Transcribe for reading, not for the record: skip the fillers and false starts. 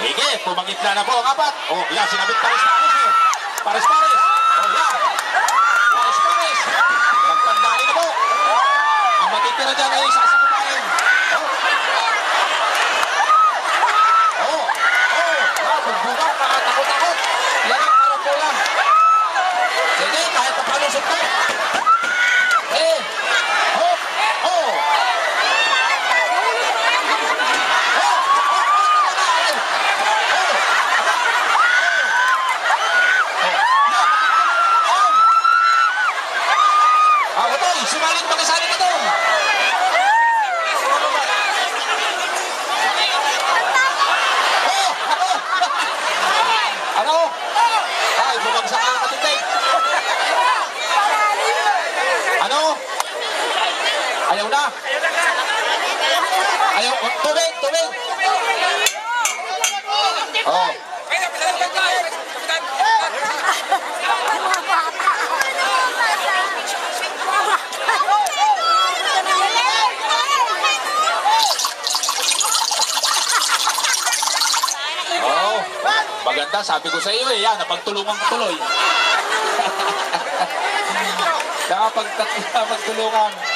Sige, pumangitla na po ang apat. Oh, yan, sinabit pares-pares eh. Pares-pares. Oh, yan. Pares-pares. Nagpandali na po. Ang matitira dyan ay sasakupain. Oh. Oh. Oh. Magbugat, nakatakot-takot. Yan ang karambola. Sige, kahit na palusot na. Eh. Oh. Oh. Sumalit makasali ka doon. Oh! Ano? Ay, bumagsak ang katitig. Ano? Ayaw na. Ayaw. Tubig, tubig. Oh. Maganda, sabi ko sa iyo eh, yan, napagtulungan ko tuloy. Nakapagtulungan.